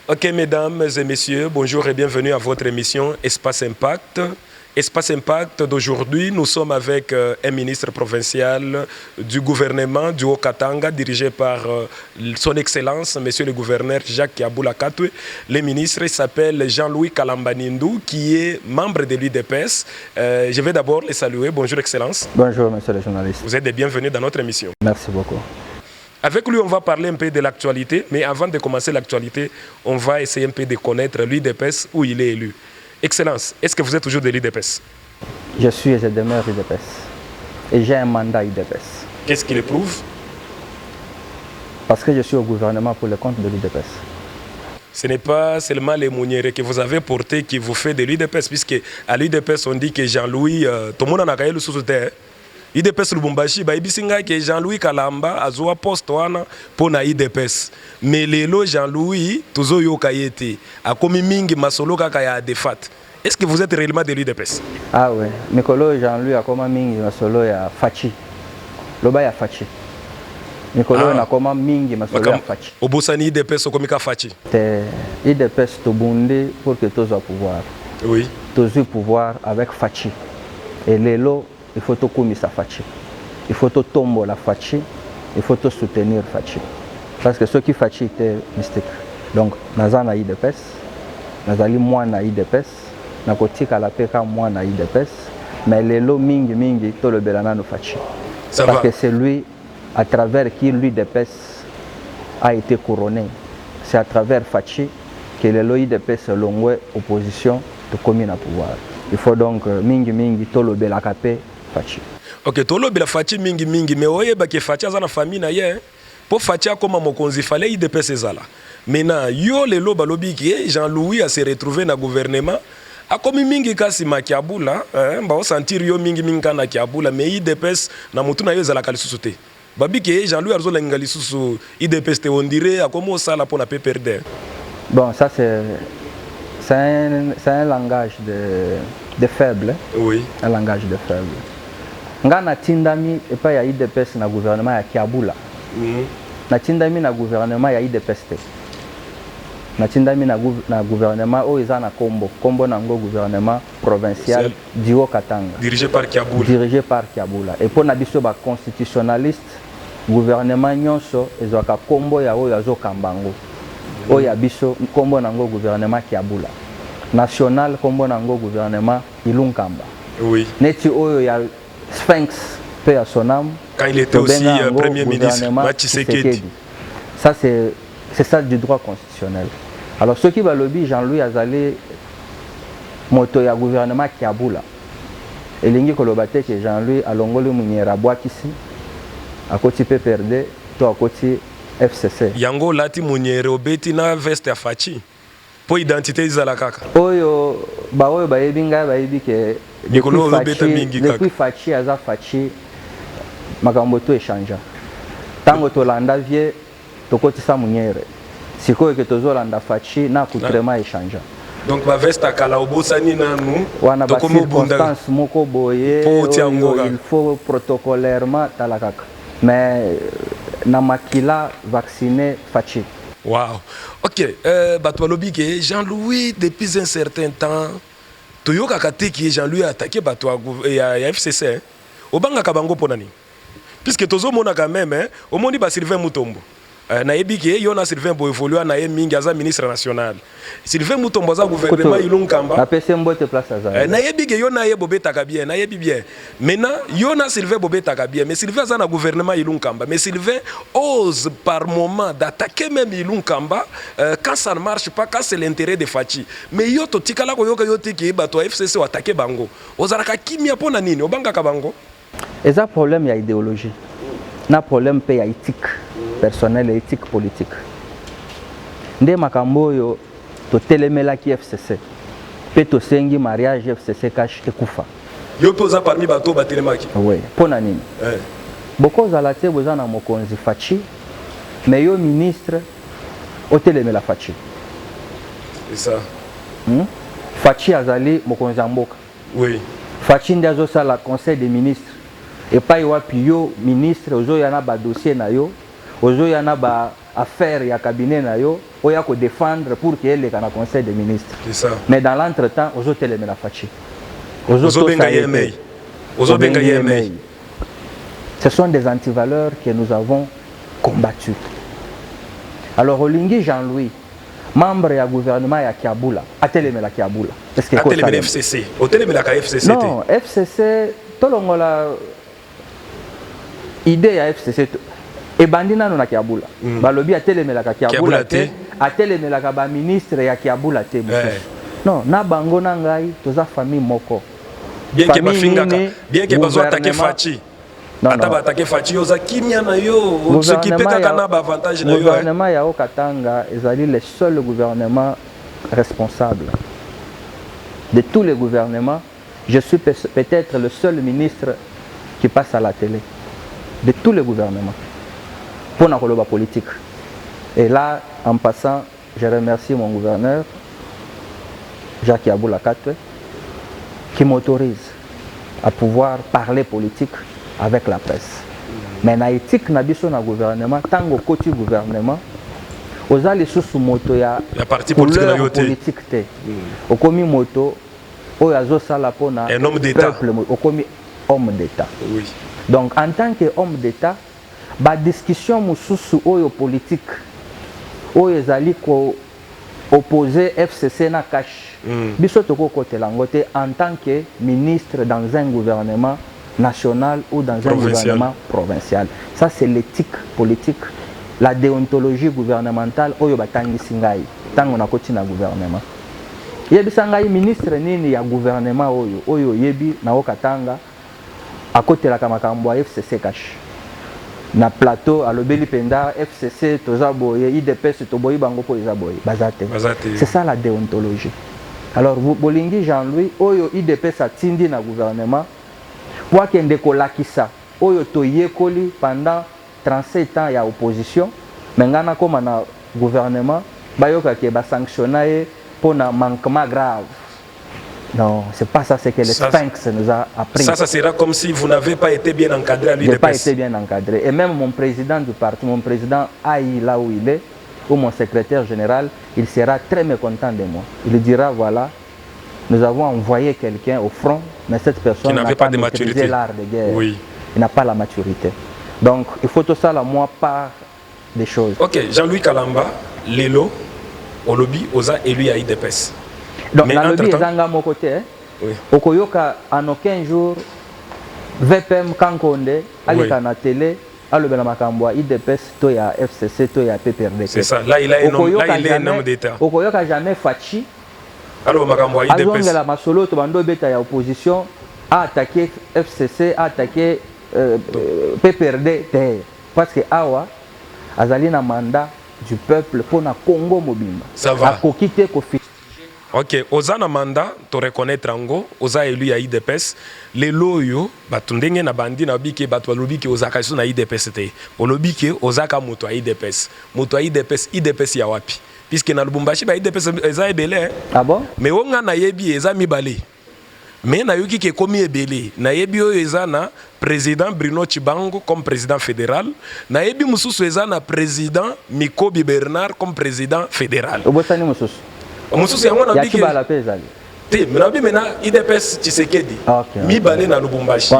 Ok, mesdames et messieurs, bonjour et bienvenue à votre émission Espace Impact. Espace Impact d'aujourd'hui, nous sommes avec un ministre provincial du gouvernement du Haut-Katanga, dirigé par son Excellence, Monsieur le gouverneur Jacques Yaboula Katwe. Le ministre s'appelle Jean-Louis Kalambanindou, qui est membre de l'UDPS. Je vais d'abord les saluer. Bonjour, Excellence. Bonjour, monsieur le journaliste. Vous êtes les bienvenus dans notre émission. Merci beaucoup. Avec lui, on va parler un peu de l'actualité, mais avant de commencer l'actualité, on va essayer un peu de connaître l'UDPS, où il est élu. Excellence, est-ce que vous êtes toujours de l'UDPS? Je suis et je demeure UDPS. Et j'ai un mandat UDPS. Qu'est-ce qui le prouve? Parce que je suis au gouvernement pour le compte de l'UDPS. Ce n'est pas seulement les mounières que vous avez portés qui vous fait de l'UDPS, puisque à l'UDPS, on dit que Jean-Louis, tout le monde en a gagné le sous-terre. IDPS Lubumbashi ba ibisinga ke Jean-Louis Kalamba azwa poste wana pona IDPS mais lelo Jean-Louis tuzo yoka yete akomi mingi masolo kaka ya defat. Est-ce que vous êtes réellement de l'IDPS? Ah ouais, Mikolo Jean-Louis akoma mingi masolo ya fachi. Loba ya fachi. Mikolo na koma mingi masolo ya fachi. Obosani IDPS okomika fachi. Te IDPS to bunde pour que tous au pouvoir. Oui. Tous au pouvoir avec fachi. Et lelo il faut tout commis sa fachi. Il faut tout tomber la fachi. Il faut tout soutenir fachi. Parce que ceux qui fachi étaient mystiques. Donc, nazana IDPS, nazali moi na IDPS, nakotika la peka moi na IDPS, mais les lots mingi tout le belana no fachi. Parce que c'est lui à travers qui l'IDPS a été couronné. C'est à travers fachi que les lots IDPS l'ont opposition de commune à pouvoir. Il faut donc mingi tout le belakapé. Ok, tolo bila fachi mingi mais oyeba ke fachi azana famille na ye po fachi akoma mokonzi fallait IDPS ezala. Maintenant yo lelo balobi ki Jean-Louis a se retrouvé na gouvernement akomi mingi kasi makiabula ba sentir yo mingi kana kiabula mais IDPS na mutu na yo ezala kalisusu te. Babi ke Jean-Louis arzo la ngalisusu IDPS te on dirait akomo sala pour na perdre. Bon, ça c'est un langage de faible. Oui. Un langage de faible. Ngana tindami et pas ya IDPS na gouvernement ya Kiabula. Na tindami na gouvernement ya IDPS te. Na tindami na gouvernement o izana kombo na ngo gouvernement provincial du Haut-Katanga. Dirigé par Kiabula. Dirigé par Kiabula. Et pour na biso ba constitutionnaliste gouvernement nyonso ezwaka kombo ya o yazo kambango. O ya biso kombo na ngo gouvernement Kiabula. National kombo na ngo gouvernement Ilunkamba. Oui. Neti oyo ya Sphinx paix à son âme. Quand il était aussi Premier ministre, Tshisekedi. Ça c'est ça du droit constitutionnel. Alors ceux qui va lobby Jean-Louis Azali moto ya gouvernement Kiabula. Et lingi kolobate que Jean-Louis alongoli munyera bwakisi akoti PPRD to akoti FCC. Yango lati munyere obeti na veste ya fachi. Po identité izala kaka. Oyo bayebinga bayebi ke depuis fachi aza fachi makambo to échange. Tango to landa vie to kotisa munyere. Sikoyo ke tozo landa fachi na kutrema échange. Donc ba vesta kala obosani nanu wana ba circonstance moko boye il faut protocolairement talakaka. Mais na makila vacciné fachi. Wow. Ok, Batoualobi que Jean-Louis depuis un certain temps, Toyoka Kate qui Jean-Louis a attaqué Batoua et à FCC. Obanga Kabango Ponani. Puisque Tozo Mona quand même, au monde il Sylvain Mutombo. Naebi que Yona Sylvain Bo évolue na Mingaza ministre national. Sylvain Mutombo za gouvernement Ilunkamba. La PC mbote place à Naebi que Yona Bobé Takabien, Naebi bien. Maintenant, Yona Sylvain Bobé Takabien, mais Sylvain za na gouvernement Ilunkamba. Mais Sylvain ose par moment d'attaquer même Ilunkamba quand ça ne marche pas, quand c'est l'intérêt de Fachi. Mais yo to tikala ko yoka yo tiki bato FCC attaquer bango. Ozaraka kimia pona nini? Obanga kabango. Et ça problème ya idéologie. Na problème pe ya éthique personnelle et éthique politique. Nde makambo yo to telemela ki FCC. Pe to sengi mariage FCC cash ekufa. Yo poza parmi bato batelemaki. Oui, pona nini? Boko zalate boza na mokonzi fachi, mais yo ministre o telemela fachi. C'est ça. Fachi azali mokonzi mboka. Oui. Fachi ndazo sala conseil des ministres. Et pas yo ministre ozo yana ba dossier na yo, ozo yana ba affaire ya cabinet na yo oya ko défendre pour que elle kana conseil des ministres. C'est ça. Mais dans l'entretemps aux autres les Fachi. Ce sont des antivaleurs que nous avons combattus. Alors Olingi Jean-Louis, membre du gouvernement ya Kiabula, atelemela Kiabula. Est-ce que atelemela FCC, atelemela ka FCC. Non, FCC tolongola idée ya FCC et bandina no na Kiabula. Balobi atelemela ka Kiabula te, atelemela ka ba ministre ya Kiabula te. Non, na bango na ngai toza famille moko. Bien que bafingaka, bien que bazo attaquer Fachi. Ataba attaquer Fachi oza kimia na yo, ce qui peut kana ba avantage na yo. Le gouvernement ya Okatanga ezali le seul gouvernement responsable. De tous les gouvernements, je suis peut-être le seul ministre qui passe à la télé. De tous les gouvernements. Pour la politique. Et là, en passant, je remercie mon gouverneur, Jacques Yaboula Katwe, qui m'autorise à pouvoir parler politique avec la presse. Mais na éthique na biso na gouvernement, tango côté gouvernement, aux allez sous moto ya parti politique te. Au commis moto, au yazo sala pona un homme d'État. Au commis homme d'État. Oui. Donc en tant qu'homme d'État, ba discussion mususu oyo politique, oyo ezali ko opposé FCC na cash. Biso toko kote langote en tant que ministre dans un gouvernement national ou dans un gouvernement provincial. Ça c'est l'éthique politique, la déontologie gouvernementale oyo batangi singai tango na koti na gouvernement. Yebi sangai ministre nini ya gouvernement oyo yebi na Okatanga à côté la kamakambo FCC cash. Na plateau à l'obéli penda FCC tozaboye IDPS toboyi bango po izaboye bazate. C'est ça la déontologie. Alors vous bolingi Jean-Louis oyo IDPS atindi na gouvernement pour kende kolakisa oyo toyekoli pendant 37 ans ya opposition mengana koma na gouvernement bayoka ke ba sanctionner pour un manquement grave. Non, c'est pas ça, c'est que le Sphinx nous a appris. Ça sera comme si vous n'avez pas été bien encadré à l'UDPS. Je n'ai pas été bien encadré. Et même mon président du parti, mon président Aïe, là où il est, ou mon secrétaire général, il sera très mécontent de moi. Il dira, voilà, nous avons envoyé quelqu'un au front, mais cette personne n'a pas maîtrisé l'art de guerre. Oui. Il n'a pas la maturité. Donc, il faut tout ça, là, moi, par des choses. Ok, Jean-Louis Kalamba, Lelo, Olobi, Oza, élu à IDPS. Donc, dans le lobby, à mon côté, Okoyoka, en aucun jour, VPM Kankonde, allez à la télé, à le Belamakamboa, IDPS, Toya FCC, Toya PPRD. C'est ça, là il est un homme d'État. Okoyoka jamais Fachi, alors Makamboa IDPS. La Masolo, Tobando Beta, ya opposition, a attaqué FCC, a attaqué PPRD, parce que Awa, Azali na mandat du peuple pour na Congo Mobimba. Ça va. A kokite kofi. Ok, oza na mandat to reconnaître ango, oza élu ya IDPS, les loyo batundenge na bandi na biki batwa lobiki oza kaso na IDPS te. Olobiki oza ka moto IDPS. Moto IDPS ya wapi? Puisque na Lubumbashi ba IDPS eza ebele. Ah bon? Mais onga na yebi eza mibale. Mais na yoki ke komi ebele. Na yebi oyo eza na président Bruno Chibango comme président fédéral. Na yebi mususu eza na président Mikobi Bernard comme président fédéral. Obosani mususu. Mususu yango na biki la pezali. Te, menabi mena IDPS Tshisekedi. Mi balé na Lubumbashi.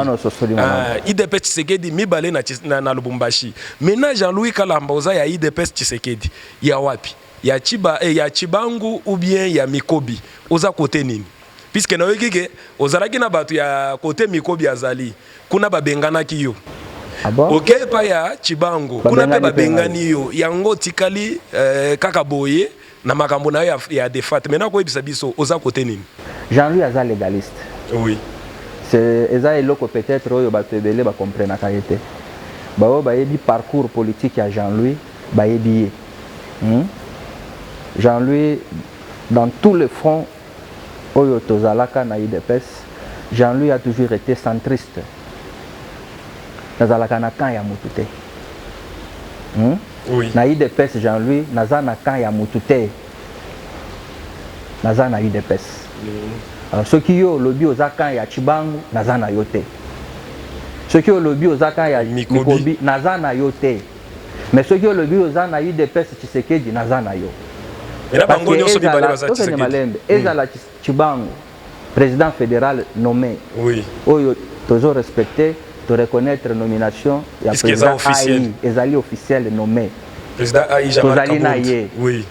IDPS Tshisekedi mi balé na Lubumbashi. Mena Jean-Louis Kalamba oza ya IDPS Tshisekedi. Ya wapi? Ya Chibangu ou bien ya Mikobi. Oza côté nini? Puisque na wekike ozalaki na batu ya côté Mikobi azali. Kuna babengana kiyo. Ah bon? Ok pa ya Chibangu. Kuna pe babengani yo. Yango tikali kaka boye. Na makambo na ya défat. Maintenant ko ebisa biso oza côté nini? Jean-Louis aza légaliste. Oui. C'est eza eloko peut-être oyo bato ebele ba comprendre ka yete. Ba o ba yebi parcours politique ya Jean-Louis ba yebi. Jean-Louis dans tous les fronts oyo tozalaka na IDPS, Jean-Louis a toujours été centriste. Nazalaka na kan ya mutu te. Oui. Na IDPS Jean-Louis naza na kan ya mutu te. Naza na IDPS. Alors ceux qui yo lobi oza kan ya Chibangu naza na yo te. Ceux qui yo lobi oza kan ya Mikobi naza na yo te. mais ceux qui ont le but aux ans eu des pèses Tshisekedi nazana yo. Et là bango nyonso bi balé baza Tshisekedi. Ezala Chibango président fédéral nommé. Oui. Oyo toujours respecté, de reconnaître nomination ya président officiel. Ezali officiel nommé. Président AI Jean-Marc Kabund. Oui.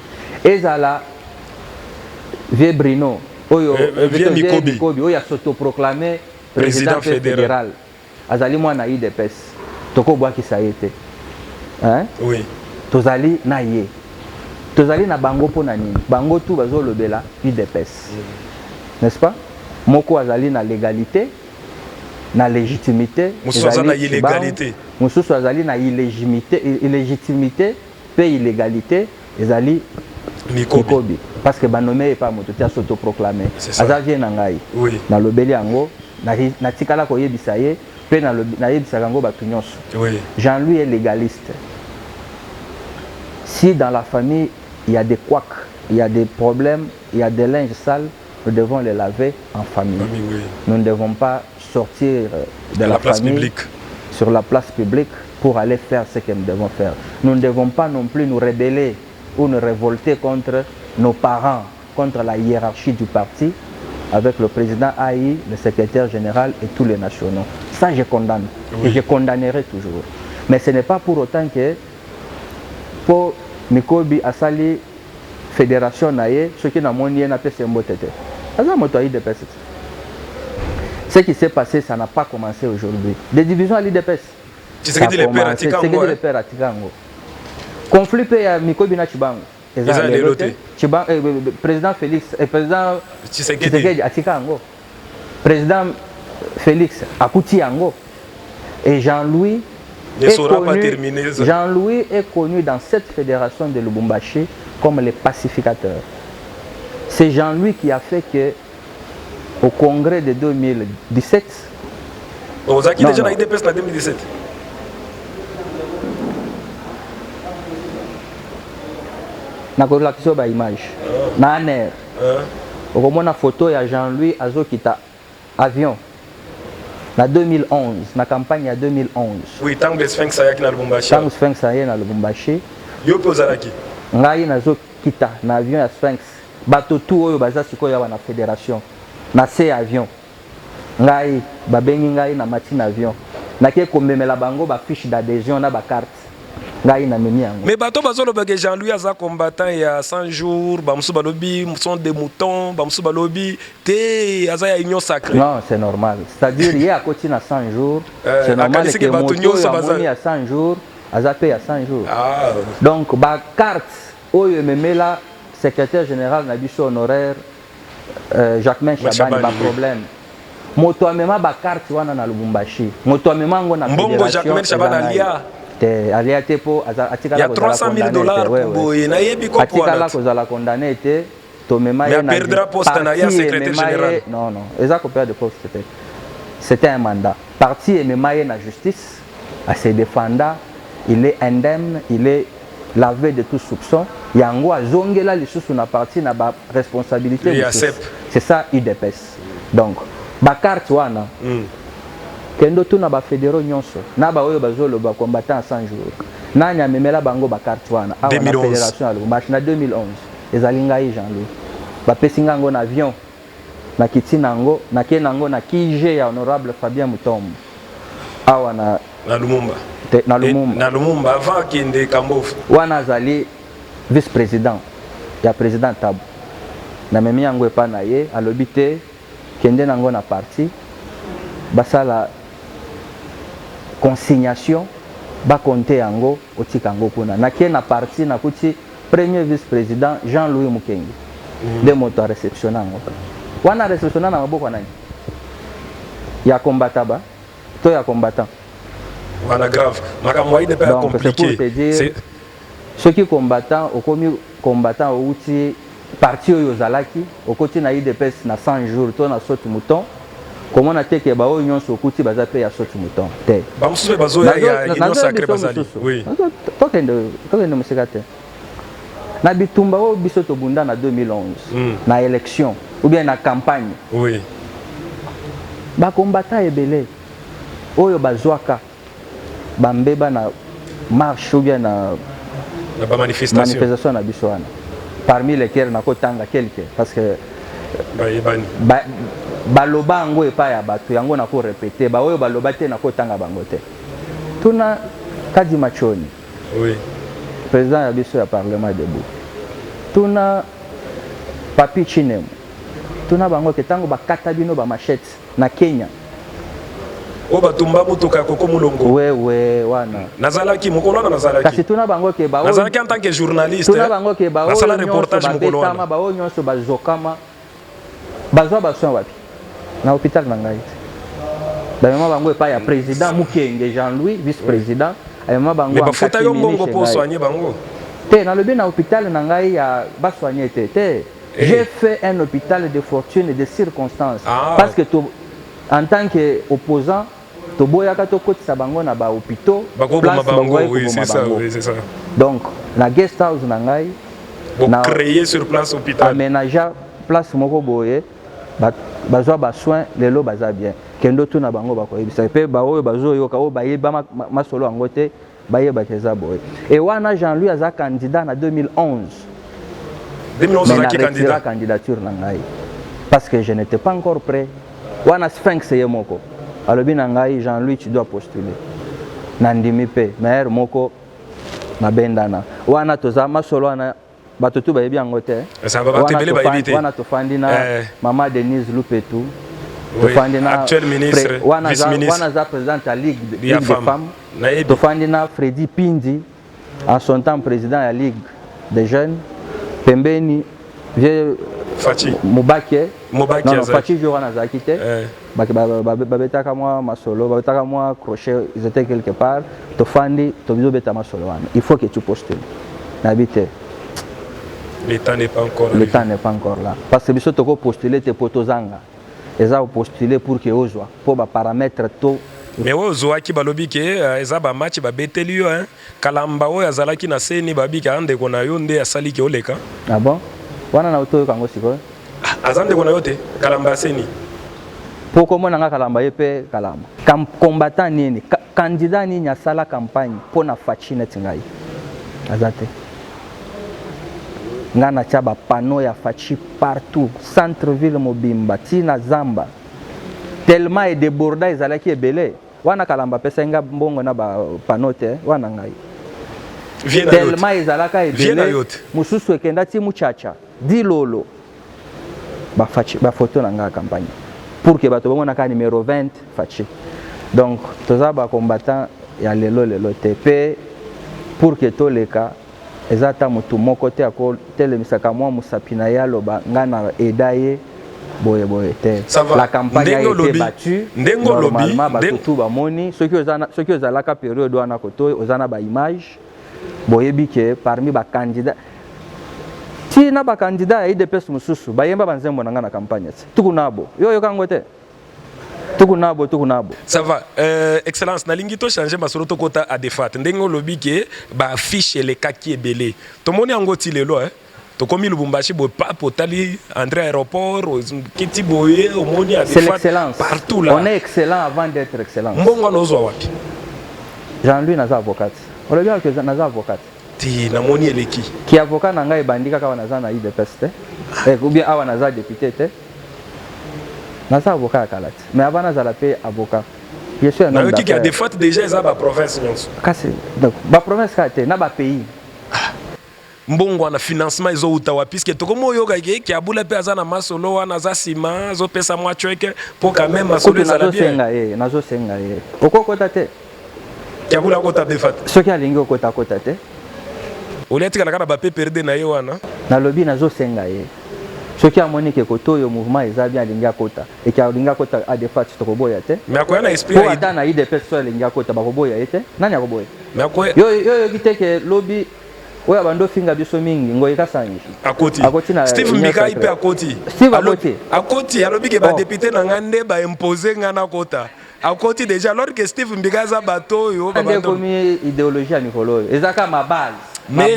Ezala Vieux Brino. Oyo Vieux Mikobi. Oyo s'autoproclamé président fédéral. Azali mwana IDPS. Toko bwa kisayete. Hein? Oui. Tozali na ye. Tozali na bango po na nini? Bango tout bazo lobela IDPS. N'est-ce pas? Moko azali na légalité, na légitimité. Moussou azali na illégalité. Moussou azali na illégitimité, pe illégalité, ezali Mikobi. Parce que banomé pas moto tia s'autoproclamé. Azali na ngai. Oui. Na lobeli yango, na tikala ko yebisa ye. Oui. Jean-Louis est légaliste. Si dans la famille il y a des couacs, il y a des problèmes, il y a des linges sales, nous devons les laver en famille. Oui. Nous ne devons pas sortir de la place famille publique. Sur la place publique pour aller faire ce que nous devons faire. Nous ne devons pas non plus nous rebeller ou nous révolter contre nos parents, contre la hiérarchie du parti, avec le président AI, le secrétaire général et tous les nationaux. Ça, je condamne. Oui. Et je condamnerai toujours. Mais ce n'est pas pour autant que pour Mikobi Asali Fédération Naye, ce qui n'a pas été fait. Ce qui s'est passé, ça n'a pas commencé aujourd'hui. Des divisions à l'IDPS. C'est ce que les pères à Tikango. Conflit à Mikobi Nachibango. Président Félix et président Tshisekedi Atikango. Président Félix Akutiango. Et Jean-Louis est connu dans cette fédération de Lubumbashi comme le pacificateur. C'est Jean-Louis qui a fait que au congrès de 2017. Vous avez déjà l'IDPS en 2017. Na kolakisio ba image na aner okomona photo ya Jean-Louis azokita avion na 2011 na campagne ya 2011. Oui, tango le Sphinx ayaki na Lubumbashi. Tango Sphinx ayaki na Lubumbashi. Yo pozalaki. Ngai nazokita na avion ya Sphinx. Bato tout oyo baza sikoyo ya na fédération. Na se avion. Ngai babengi ngai na matin avion. Nakie komemela bango ba fiche d'adhésion na ba carte. Mais bateau bazoloba que Jean-Louis aza combattant il y a 100 jours, bamsou balobi sont des moutons, bamsou balobi te aza ya union sacrée. Non, c'est normal. C'est-à-dire il y a côté na 100 jours, c'est normal que moto ya 100 jours, aza pe ya 100 jours. Ah. Donc ba carte oyo memela secrétaire général na biso honoraire Jacquemain Chabani ba problème. Moto amema ba carte wana na Lubumbashi. Moto amema ngo na fédération. Mbongo Jacquemain Chabani alia. Il y a $300,000 pour atikala kozala condamné était tomema mais perdra poste na ya secrétaire général. Non, eza ko perdre poste. C'était un mandat. Parti et memaye na justice à se défendre, il est indemne, il est lavé de tout soupçon. Yango azongela lisusu na parti na ba responsabilité. C'est ça UDPS. Donc ba carte wana kendo tuna ba fédéraux nyonso na ba oyo bazolo ba combattant 100 jours nani amemela bango ba carte wana awa na fédération ya Lubumbashi na 2011 ezali ngai Jean-Louis ba pesinga ngo na avion na kitinango na kenango na kije ya honorable Fabien Mutombo awa na Lumumba na Lumumba avant kende Kambofu wana azali vice président ya président Tabu na memi yango epa na ye alobi te kende nango na parti basala consignation ba compter yango otika yango kuna na kie na parti na kuti premier vice-président Jean-Louis Mukengi de moto a réceptionné yango wana réceptionné na maboko nani ya combattant to ya combattant wana grave makamwa ide pas compliqué c'est ceux qui combattant au commis combattant au outil parti oyo zalaki okoti na IDPS na 100 jours to na saute mouton. Comment on a dit que les gens sont coutus à payer à sauter mouton? Union sacrée bazali. Oui. Toi qui es de Moussegate. Na bitumba o bisoto bunda na 2011. Na élection ou bien na campagne. Oui. Ba combattant ebele. Oyo bazwaka bambeba na marche ou bien na manifestation na biso wana parmi lesquels nakotanga quelques parce que baloba yango epai ya bato yango nakorepete baoyo baloba te nakotanga bango te tuna Kadi Machoni président ya biso ya parlement debout tuna Papi Chinemu tuna bango ke tango bakata bino ba machete na Kenya o batumba mutuka koko mulongo we wana nazalaki mokolo wana nazalaki kasi tuna bango ke ba nazalaki en tant que journaliste tuna bango ke ba nasala reportage mokolo wana ba nyonso bazokama bazwa basoin wapi na hôpital na ngai ba mama bango epa ya président Mukenge Jean-Louis vice-président ayama bango mais bafuta yo mbongo po soigner bango te na lobi na hôpital na ngai ya ba soigner te j'ai fait un hôpital de fortune et de circonstances parce que en tant que opposant to boyaka to kotisa bango na ba hôpitaux place bango oui c'est ça donc la guest house na ngai na créer sur place hôpital aménager place moko boye bazwa ba soin lelo baza bien kendo tuna bango bakoyebisa pe ba oyo bazoyoka o bayeba masolo yango te bayeba keza boye et wana Jean-Louis aza candidat na 2011 la candidature na ngai parce que je n'étais pas encore prêt wana Sphinx yemoko alobi na ngai Jean-Louis tu dois postuler nandimi pe maire moko mabendana wana toza masolo wana bato tu bayebi yango te wana tofandi na mama Denise Lupetu tofandi na actuel ministre vice-ministre wana za présidente ya Ligue des femmes tofandi na Freddy Pindi en son temps président ya Ligue des jeunes pembeni Fachi Mubake Fachi jo wana zaki te babetaka moi masolo babetaka moi crochet ils étaient quelque part tofandi tobizo beta masolo wana il faut que tu postules nabite l'état n'est pas encore là parce que biso toko postuler te potozanga eza postuler pour que ozwa pour ba paramètre to mais ozwa ki balobi ke eza ba match ba beteli yo kalamba oyo azalaki na seni babika ande kona yo nde asali ki oleka ah bon wana na otoyo kango siko azande kona yo te kalamba seni poko mona nga kalamba yepe kalamba combattant nini candidat nini asala campagne pona Fachi netingai azate ngana chaba panneau ya Fachi partout centre ville mobimba tina zamba tellement est débordé ezalaki ebele wana kalamba pesa nga mbongo na ba panneau te wana ngai tellement ezalaka ebele mususu ekenda ti muchacha di lolo ba Fachi ba photo na nga campagne pour que bato bamona ka numéro 20 Fachi donc toza ba combattant ya lelo TP pour que toleka ezata mutu moko te ako telemisaka mwa musapina ya loba ngana edaye boye te la campagne a été battue normalement batutu bamoni soki ozalaka période wana koto ozana ba image boyebi ke parmi ba candidat ti na ba candidat ya IDPS mususu bayemba banzembo na ngana campagne tukunabo yo kango te tukunabo ça va excellence nalingi to changer masolo to kota a defat ndengo lobi ke ba affiche les kaki ebele to moni yango ti lelo to komi Lubumbashi bo pa potali André aéroport kiti boye au moni a defat partout là on est excellent avant d'être excellent mbongo nozwa wapi Jean-Louis naza avocat on le bien que naza avocat ti na moni eleki ki avocat na ngai bandika ka naza na IDPS te ou bien awa naza député te naza avocat à Kalati mais avant nazala pe avocat je suis un homme d'affaires qui a des fautes déjà eza ba province nyonso kasi donc ba province ka te na ba pays mbongo na financement ezo utawa puisque tokomo yoka ki abula pe azana masolo wana za sima zo pesa mwa chweke pour quand même masolo ezala bien nazo senga ye okokota te ki abula kota de fat soki alingi okota te oletika na kana ba pe perdre na ye wana na lobby nazo senga ye soki amoni ke koto yo mouvement eza bien alingi akota et ki alingi akota a de fat tokoboya te mais akoya na esprit pour ata na IDPS so alingi akota bakoboya ye te nani akoboya mais akoya yo kiteke lobby oya bando finga biso mingi ngoyi kasanyi akoti na Steve Mbika ipe akoti akoti alobi ke ba député na ngande ba imposer ngana kota akoti déjà alors que Steve Mbika za bato yo ba bando komi idéologie ya mikolo ezaka ma base mais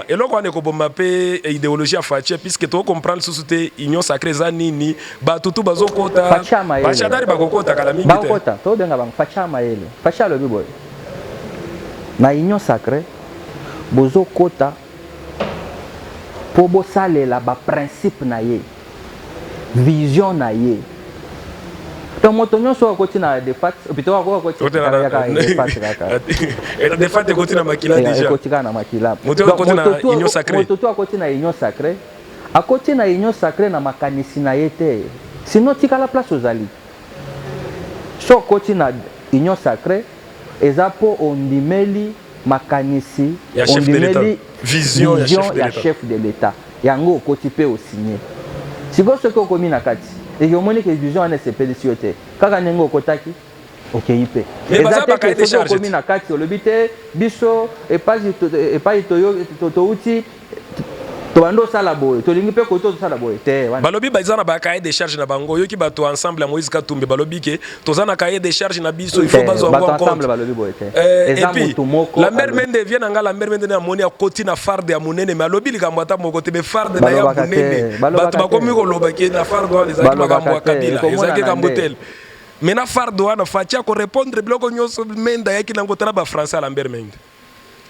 eloko ane koboma pe idéologie ya Fachi puisque to comprendre société union sacrée za nini batutu bazokota bachadari bakokota kala mingi te bakota to benga bang Fachi mayele Fachi alobi boy na union sacrée bozo kota po bo salela ba principe na ye vision na ye to moto nyonso akoti na defat opito akoti na defat ekoti na makila déjà ekoti na makila moto akoti na union sacrée moto to akoti na union sacrée akoti na union sacrée na makanisi na ye te sinon tika la place ozali so akoti na union sacrée eza po ondimeli makanisi ondimeli vision ya chef de l'état yango okoti pe osigné siko soki okomi na kati ekomoni ke vision wana esepelisi yo te kaka ndenge okotaki okei mpe eza te soki okomi na kati olobi te biso epai touti tobanda osala boye tolingi mpe koto tosala boye te balobi baza na bakaye de charge na bango yoki bato ensemble ya Moïse Katumbi balobi ke toza na kaye de charge na biso il faut bazwa en compte balobi boye te eza mutu moko la mère mende vient nga la mère mende na moni akoti na farde ya munene mais alobi likambo ata moko te be farde na ya munene bato bakomi koloba ke na farde wana ezaki makambo ya kabila ezaki kambotel mais na farde wana fatia ko répondre biloko nyonso menda yaki nango tala ba français à la mère mende.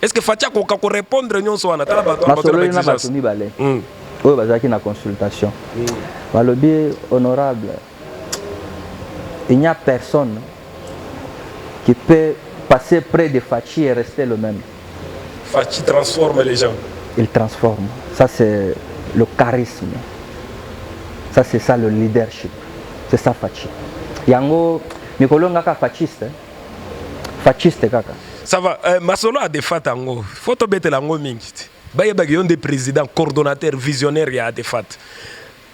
Est-ce que Fatia ko répondre nyonso wana tala bato na bato mibale oyo bazaki na consultation balobi honorable il n'y a personne qui peut passer près de Fachi et rester le même. Fachi transforme les gens. Il transforme. Ça c'est le charisme. Ça c'est ça le leadership. C'est ça Fachi. Yango mikolo ngaka fasciste. Fasciste kaka. Ça va, Masolo a des fat ango. Faut te mettre l'ango mingi. Baye bagi yon des présidents, coordonnateurs, visionnaires ya des fat.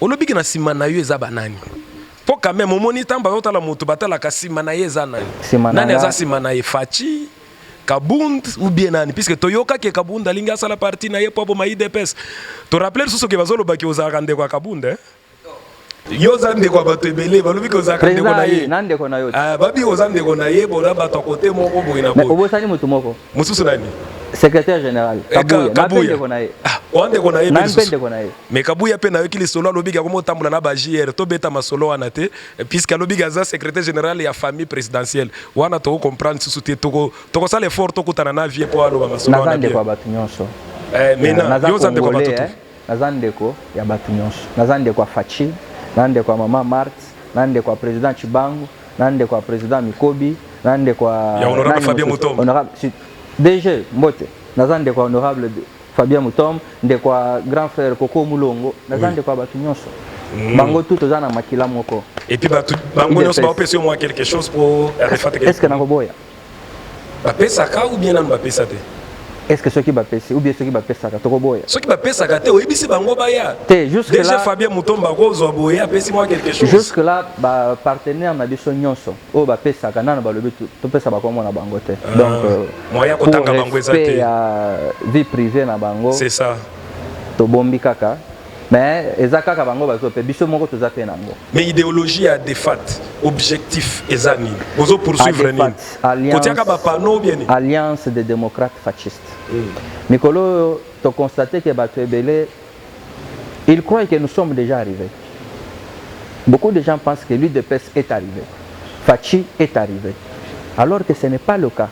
Olobi ki na simana yo eza banani. Po quand même au moniteur ba yota la moto batala ka simana ye eza nani. Nani eza simana ye Fachi, Kabund ou bien nani puisque toyoka ke Kabund alinga sala parti na ye po ma IDPS. To rappeler sous ce que bazolo baki ozarande kwa Kabund yo zande kwa bato ebele balobi ko zakande ko na ye nande ko na yo babi ozande ko na ye bona bato kote moko boye na boye obosani mutu moko mususu nani secrétaire général Kabuya ko na ye wande ko na ye nande ko na ye mais Kabuya pe na yo ki lisolo lobi ka komo tambola na ba JR to beta masolo wana te puisque lobi ka za secrétaire général ya famille présidentielle wana to comprendre susu te to ça l'effort to kutana na vie po alo ba masolo wana nande ko bato nyonso mais na yo zande ko bato nazande ko ya bato nyonso nazande ko Fachi nande kwa mama Mart, nande kwa président Chibangu, nande kwa président Mikobi, nande kwa ya honorable Fabien Mutombo. Honorable DG Mbote, nazande kwa honorable Fabien Mutombo, nde kwa grand frère Koko Mulongo, nazande kwa batu nyonso. Bango tout ozana makila moko. Et puis bango nyonso ba opesio moi quelque chose pour refaire quelque. Est-ce que nakoboya? Ba pesa ka ou bien na ba pesa te? Est-ce que ceux qui bapesi ou bien ceux qui bapesa ka tokoboya? Ceux qui bapesa ka te oyebisi bango baya. Te jusque là. Déjà Fabien Mutombo bakozwa boya pesi moi quelque chose. Jusque là ba partenaire na biso nyonso o bapesa ka nana balobi to pesa ba komo na bango te. Donc moya kotanga bango ezate. Vie privée na bango. C'est ça. To bombi kaka. Mais ezaka bango bazo pe biso moko toza pe nango. Mais idéologie a des faits, objectif ezani. Bozo poursuivre ni. Kotiaka ba pano bien ni. Alliance des démocrates fascistes. Mikolo to constater que bato ebele ils croient que nous sommes déjà arrivés. Beaucoup de gens pensent que l'UDPS est arrivé. Fachi est arrivé. Alors que ce n'est pas le cas.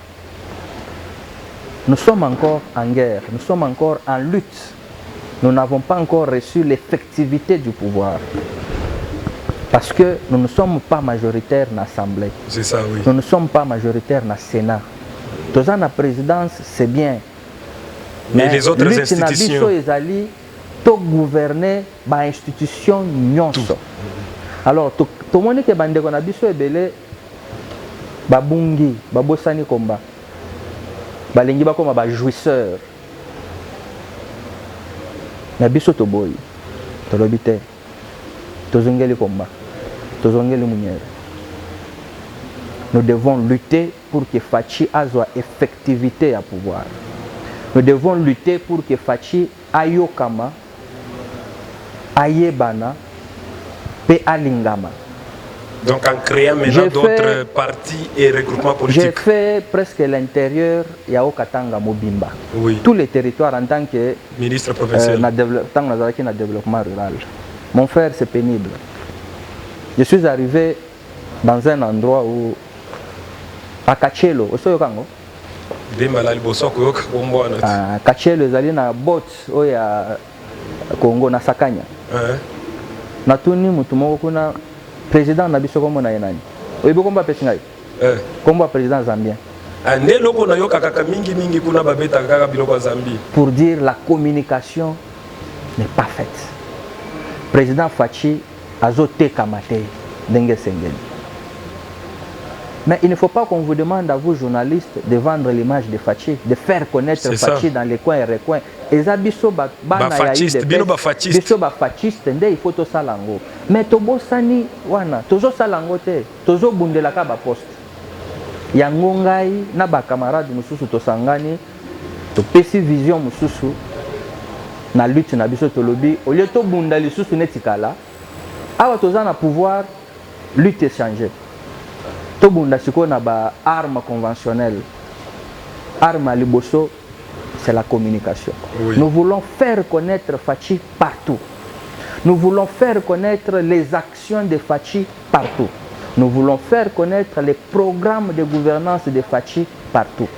Nous sommes encore en guerre, nous sommes encore en lutte. Nous n'avons pas encore reçu l'effectivité du pouvoir. Parce que nous ne sommes pas majoritaires dans l'Assemblée. C'est ça, oui. Nous ne sommes pas majoritaires dans le Sénat. Tous en la présidence, c'est bien. Mais les autres institutions... Ils gouverner par institution. Alors, tout le monde qui est dans biso ebele babungi, babosani komba. Balengi ba koma ba jouisseur. Na biso to boy to lobite to zongeli komba to zongeli munyere. Nous devons lutter pour que Fachi azwa effectivité à pouvoir. Nous devons lutter pour que Fachi ayokama ayebana pe alingama. Donc en créant maintenant d'autres partis et regroupements politiques. J'ai fait presque l'intérieur ya Okatanga Mobimba. Oui. Tous les territoires en tant que ministre provincial. Na développement rural. Mon frère, c'est pénible. Je suis arrivé dans un endroit où à Kachelo, au Soyokango. Demba la liboso koyoka kombwana. Kachelo ezali na bot oyo ya Congo na Sakanya. Natuni mutu moko kuna président na biso kombo na ye nani? Oyibo kombo apesi ngai? Kombo président zambien. Ande loko na yoka kaka mingi kuna babeta kaka biloko Zambie. Pour dire la communication n'est pas faite. Président Fachi azote kamate ndenge sengeli. Mais il ne faut pas qu'on vous demande à vous journalistes de vendre l'image de Fachi, de faire connaître Fachi dans les coins et recoins. Et ça biso ba fasciste, biso ba fasciste nde il faut to salango. Mais tobo sani wana tozo salango te, tozo bundela ka ba poste. Yango ngai na ba camarade mususu to sangani to pesi vision mususu na lutte na biso to lobi au lieu to bunda lisusu netikala awa toza na pouvoir lutte changer. To bunda siko na ba arme conventionnelle. Arme à liboso, c'est la communication. Oui. Nous voulons faire connaître Fachi partout. Nous voulons faire connaître les actions de Fachi partout. Nous voulons faire connaître les programmes de gouvernance de Fachi partout.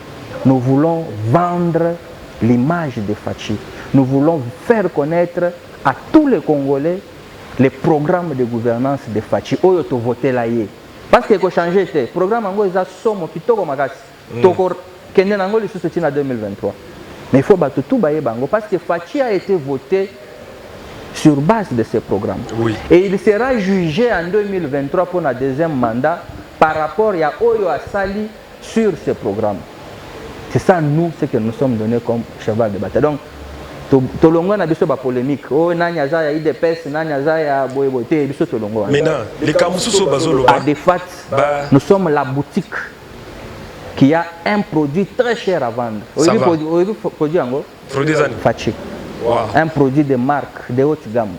Nous voulons vendre l'image de Fachi. Nous voulons faire connaître à tous les Congolais les programmes de gouvernance de Fachi. Oyo to voter là yé. Parce que ko changer te programme ngo eza somo kitoko makasi. Toko kende nango lisusu tina 2023. Mais il faut battre tout baye bango parce que Fachi a été voté sur base de ces programmes. Oui. Et il sera jugé en 2023 pour un deuxième mandat par rapport à Oyo Asali sur ces programmes. C'est ça nous ce que nous sommes donnés comme cheval de bataille. Donc tolongo na biso ba polémique oh nani aza ya IDPS nani aza ya boyebote biso tolongo. Maintenant les kamususo bazoloba à des fat nous sommes la boutique qui a un produit très cher à vendre. Produit ango Fachi. Wow. Un produit de marque de haute gamme.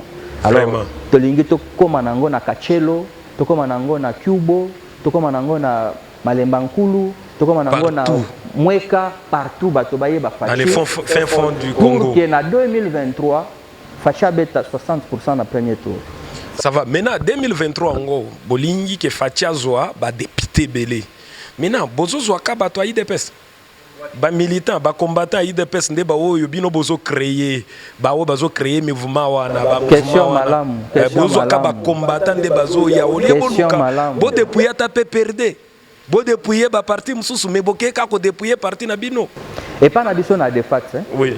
Alors tolingi to koma nango na Kachelo, to koma nango na Cubo, to koma nango na Malemba Nkulu, to koma nango na Mweka, partout bato baye ba Fachi. Dans les fins fonds du Congo. Pour que en 2023 Fachi a 60% na premier tour. Ça va. Maintenant 2023 ngo bolingi ke Fachi azwa ba député belé. Maintenant bozo zwa ka bato IDPS. Ba militant ba combattant IDPS nde ba oyo bino bozo créer ba o bazo créer mouvement wana ba question malamu bozo ka ba combattant nde bazo ya olie bonuka bo depuis ta pe perdre bo depuis ba parti mususu me boke ka ko depuis parti na bino et pas na biso na défaite hein? Oui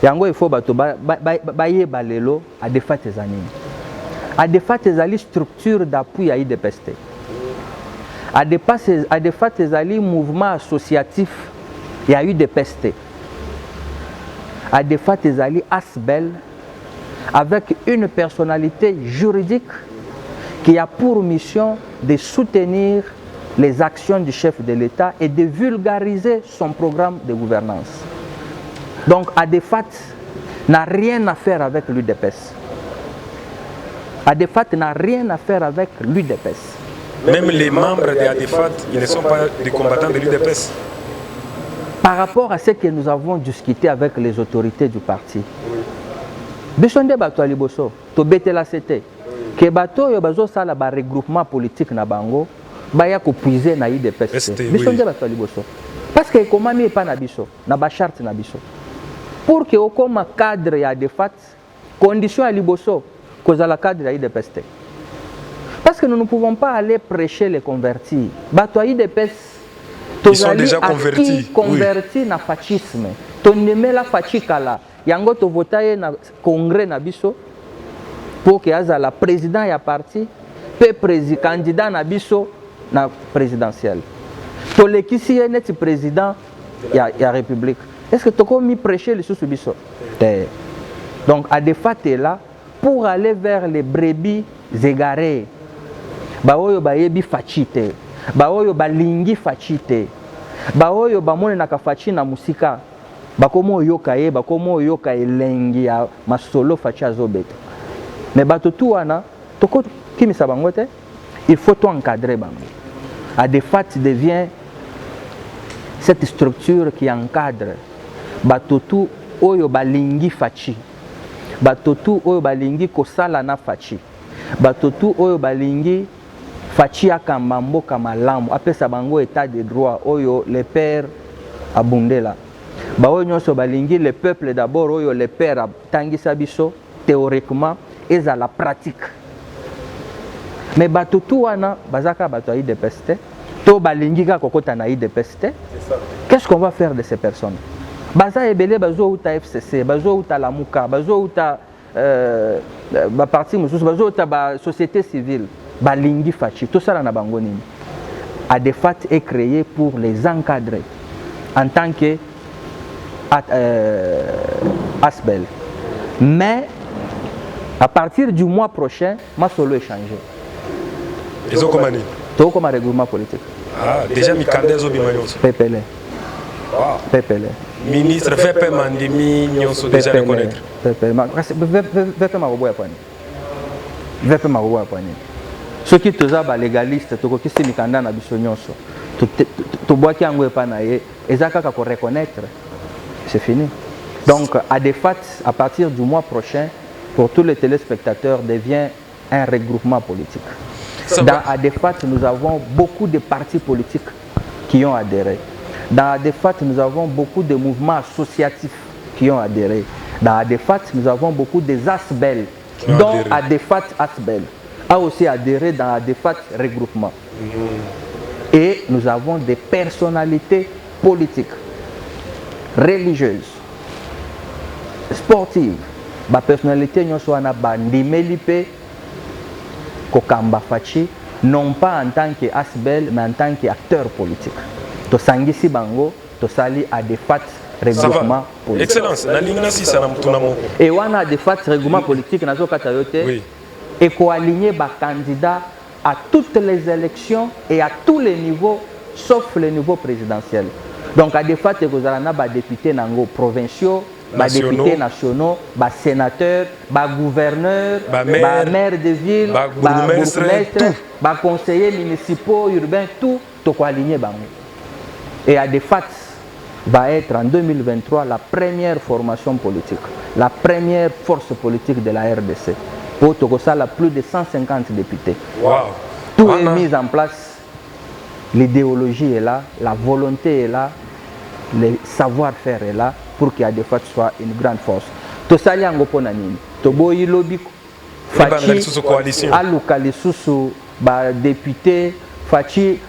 yango il faut bato ba ye balelo a défaite zanini a défaite ezali structure d'appui à IDPS a défaite ezali mouvement associatif. Il y a eu des pestes. À des fois, des alliés Asbel, avec une personnalité juridique qui a pour mission de soutenir les actions du chef de l'État et de vulgariser son programme de gouvernance. Donc, Adefat n'a rien à faire avec l'UDPS. Adefat n'a rien à faire avec l'UDPS. Même les membres de Adefat, ils ne sont pas des combattants de l'UDPS. Par rapport à ce que nous avons discuté avec les autorités du parti, Bishonde bato aliboso, to betela sete, que bato yo bazo sala ba regroupement politique na bango, baya ko puiser na IDPS. Bishonde bato aliboso. Parce que comment mi pas na biso, na ba charte na biso. Pour que au comme cadre ya de fait, condition aliboso, cause la cadre ya IDPS. Parce que nous ne pouvons pas aller prêcher les convertis. Bato IDPS ils sont déjà convertis. Convertis na fascisme. Toneme la fachikala. Yango to votaye na congrès na biso pour que azala président ya parti pe candidat na biso na présidentiel. To lekisi net président ya république. Est-ce que toko mi prêcher le sous biso? Donc à des fates là pour aller vers les brebis égarées. Ba oyo ba yebi fachite. Baoyo balingi fachite baoyo bamone na kafachi na musika bakomo yoka ye bakomo yoka elengi ya masolo fachi azobeta mais bato tu wana toko kimisa bango te il faut tout encadrer bango à des faits devient cette structure qui encadre bato tu oyo balingi fachi bato tu oyo balingi kosala na fachi bato tu oyo balingi Fachi akamba mboka malamu apesa bango état de droit oyo les pères abundela. Baoyo nyonso balingi le peuple d'abord oyo le père tangisa biso théoriquement et à la pratique. Mais bato tout wana bazaka bato a IDPS te to balingi ka kokota na IDPS te. Qu'est-ce qu'on va faire de ces personnes? Baza ebele bazo uta FCC, bazo uta Lamuka, bazo uta ba parti mususu, bazo uta ba société civile, balingi fachi tout ça na bango nini. ADEFAT est créé pour les encadrer en tant que ASBEL. Mais à partir du mois prochain, ma solo est changé. Ils ont commandé. Tout comme un règlement politique. Ah, déjà, mi candidat Bimanyos. PPL. PPL. Ministre VP Mandemi, Nyonso déjà reconnaître. PPL. VP Marobo Yapani. VP Marobo Yapani. Ceux qui sont légalistes, qui sont candidats na biso nyonso. To bois qui angwe pa na ye, ezaka ka ko reconnaître. C'est fini. Donc ADEFAT à partir du mois prochain pour tous les téléspectateurs devient un regroupement politique. Dans ADEFAT, nous avons beaucoup de partis politiques qui ont adhéré. Dans ADEFAT, nous avons beaucoup de mouvements associatifs qui ont adhéré. Dans ADEFAT, nous avons beaucoup des ASBEL, dont ADEFAT ASBEL a aussi adhéré dans ADEFAT regroupement. Et nous avons des personnalités politiques, religieuses, sportives. La personnalité nous soit bandimelipe kokamba fachi non pas en tant qu'ASBEL mais en tant qu'acteur politique. To sangisi bango to sali ADEFAT regroupement politique. Excellence, na lingna si sana mutuna moko. Et wana ADEFAT regroupement politique nazo katayote. Oui. Et co-aligner ba candidat à toutes les élections et à tous les niveaux sauf le niveau présidentiel. Donc ADEFAT ekozala ba députés nango provinciaux, ba députés nationaux, ba sénateurs, ba gouverneurs, ba maire de ville, ba bourgmestre, ba conseillers municipaux, urbains, tout to co-aligner bango. Et ADEFAT va être en 2023 la première formation politique, la première force politique de la RDC. Pour Tokosala, plus de 150 députés. Wow. Tout est mis en place. L'idéologie est là, la volonté est là, le savoir-faire est là pour qu'ADEFAT soit une grande force. Tosali Angoponanini, Toboyi Lobiko, Fachi, Alukali Susu, député, Fachi,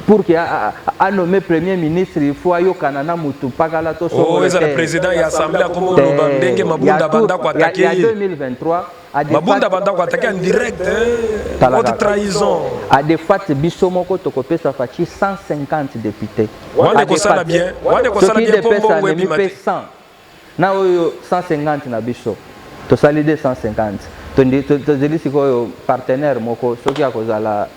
pour qu'il a nommé Premier ministre, il faut ayo Kanana Moutou Pagalato. Oh, le président et l'Assemblée a comme Lubandenge Mabunda Banda ko attaquer. Il y a 2023. Mabunda Banda ko attaquer en direct. Haute trahison. ADEFAT Bissomoko Tokopesa Fachi 150 députés. Wande ko sala bien. Wande ko sala bien pombo webi mate. 100. Na oyo 150 na biso. To salide 150. To deli siko partenaire moko soki akozala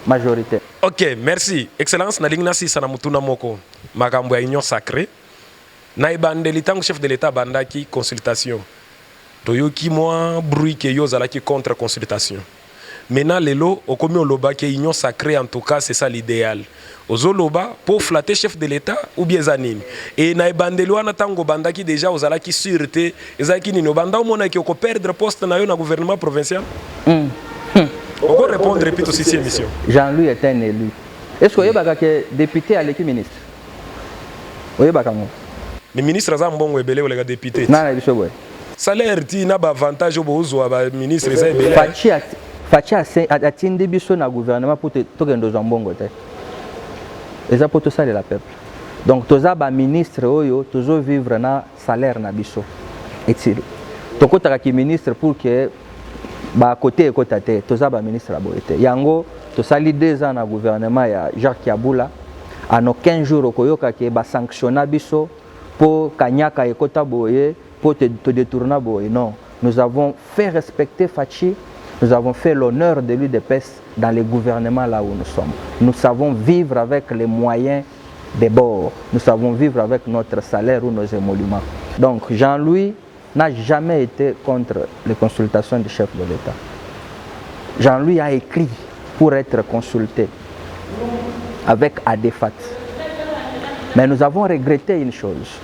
majorité. Ok, merci. Excellence, Nalingnasi Sanamutuna Moko, Magambo ya Union Sacrée. Naibandeli tango chef de l'État bandaki consultation. Toyoki moi bruit que yo zalaki contre consultation. Maintenant lelo okomi oloba que Union Sacrée en tout cas c'est ça l'idéal. Ozoloba pour flatter chef de l'État ou bien zanini. Et naibandeli wana tango bandaki déjà ozalaki sûreté ezaki nino banda omona ki oko perdre poste na yo na gouvernement provincial. On va répondre répète aussi cette émission. Jean-Louis est un élu. Est-ce que vous avez député à l'équipe ministre? Oui, le ministre a un bon ébélé ou les députés. Non, il faut. Salaire ti na ba avantage au besoin ba ministre ça ébélé. Fachi a tindi biso na gouvernement pour te tokendo zambongo te. Et ça pour tout ça de la peuple. Donc toza ba ministre oyo tozo vivre na salaire na biso. Est-il? Tokota ki ministre pour que ba côté ekotate toza ba ministre la boete. Yango to sali 2 ans na gouvernement ya Jacques Yabula en 15 jours koyoka ke ba sanctionna biso pour kanyaka ekota boye pour te détourner boye. Non, nous avons fait respecter Fachi, nous avons fait l'honneur de l'UDPS dans les gouvernements là où nous sommes. Nous savons vivre avec les moyens des bords. Nous savons vivre avec notre salaire ou nos émoluments. Donc Jean-Louis n'a jamais été contre les consultations du chef de l'État. Jean-Louis a écrit pour être consulté avec ADEFAT. Mais nous avons regretté une chose.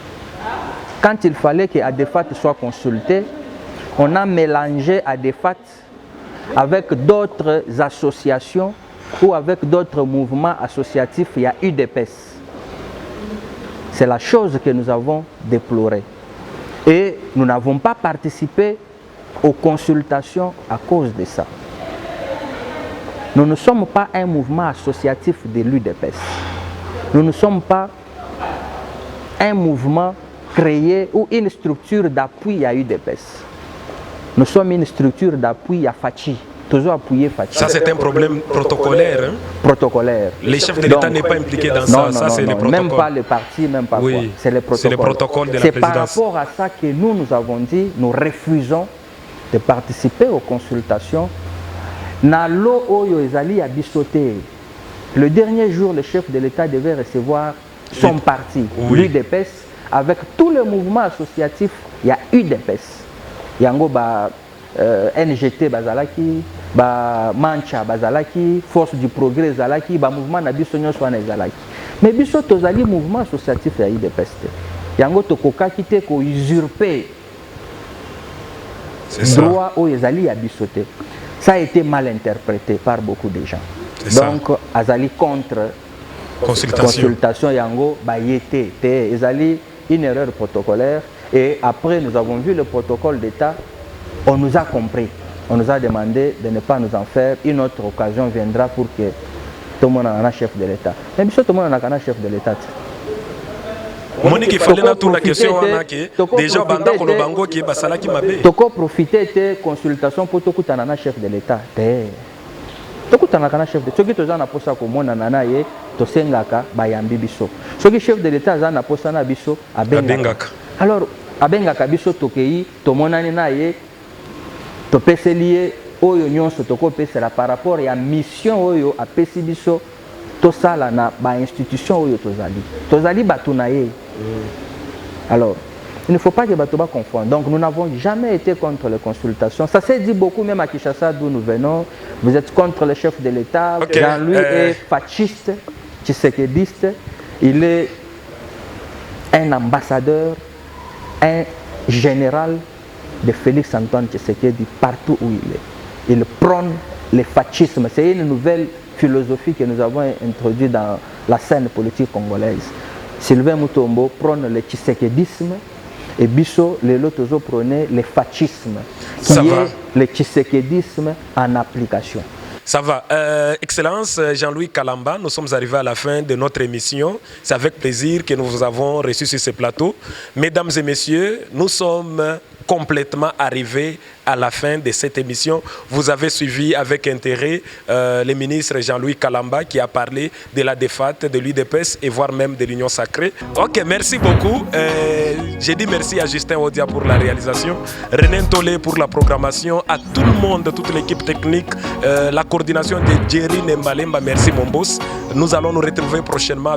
Quand il fallait que ADEFAT soit consulté, on a mélangé ADEFAT avec d'autres associations ou avec d'autres mouvements associatifs, il y a UDPS. C'est la chose que nous avons déplorée. Et nous n'avons pas participé aux consultations à cause de ça. Nous ne sommes pas un mouvement associatif de l'UDPS. Nous ne sommes pas un mouvement créé ou une structure d'appui à UDPS. Nous sommes une structure d'appui à Fachi. Toujours appuyé Fachi. Ça, c'est un problème protocolaire. Hein? Protocolaire. Les chefs de l'État n'est pas impliqué dans ça. Ça, c'est les protocoles. Même pas le parti, même pas quoi. C'est les protocoles. C'est le protocole de la présidence. C'est par rapport à ça que nous avons dit, nous refusons de participer aux consultations. Nalo Oyo Ezali a bisoté. Le dernier jour, le chef de l'État devait recevoir son parti, l'UDPS, avec tous les mouvements associatifs. Il y a UDPS. Il y a NGT Bazalaki, Mancha Bazalaki, Force du Progrès Bazalaki, Mouvement Nabiso Nyoswana Bazalaki. Mais biso tozali mouvement associatif ya UDPS. Yango tokoka kite ko usurper droit au Ezali a bisoté. Ça a été mal interprété par beaucoup de gens. Donc Azali contre consultation Yango Bayete. Ezali une erreur protocolaire. Et après, nous avons vu le protocole d'État, on nous a compris. On nous a demandé de ne pas nous en faire. Une autre occasion viendra pour que tout le monde ait un chef de l'État. Mais tout le monde n'a qu'un chef de l'État. Monique, il fallait la question déjà banda kolobango qui basala qui m'abe. Toko profiter de consultation pour tout un chef de l'État. Toko un chef de l'État. Ce qui te donne pour ça comme on a nanaye, to sengaka bayambi biso. Ce qui chef de l'État zana pour ça na biso abengaka. Alors abengaka biso tokei tomonani na ye topeseli oyo nyonso tokopesela par rapport ya mission oyo apesi biso tosala na ba institution oyo tozali bato na ye. Alors il ne faut pas que bato ba confondre. Donc nous n'avons jamais été contre les consultations. Ça s'est dit beaucoup même à Kinshasa d'où nous venons. Vous êtes contre le chef de l'État. Jean-Louis est fasciste, tshisekediste. Il est un ambassadeur, un général de Félix Antoine Tshisekedi partout où il est. Il prône le fascisme. C'est une nouvelle philosophie que nous avons introduite dans la scène politique congolaise. Sylvain Mutombo prône le tshisekedisme et Bisso Lelo Tozo prône le fascisme, qui est le tshisekedisme en application. Ça va. Excellence Jean-Louis Kalamba, nous sommes arrivés à la fin de notre émission. C'est avec plaisir que nous vous avons reçus sur ce plateau. Mesdames et messieurs, nous sommes complètement arrivés à la fin de cette émission. Vous avez suivi avec intérêt le ministre Jean-Louis Kalamba qui a parlé de la défaite de l'UDPS et voire même de l'Union Sacrée. Ok, merci beaucoup. J'ai dit merci à Justin Odia pour la réalisation, René Ntolé pour la programmation, à tout le monde, toute l'équipe technique, la coordination de Jerry Nembalemba. Merci mon boss. Nous allons nous retrouver prochainement.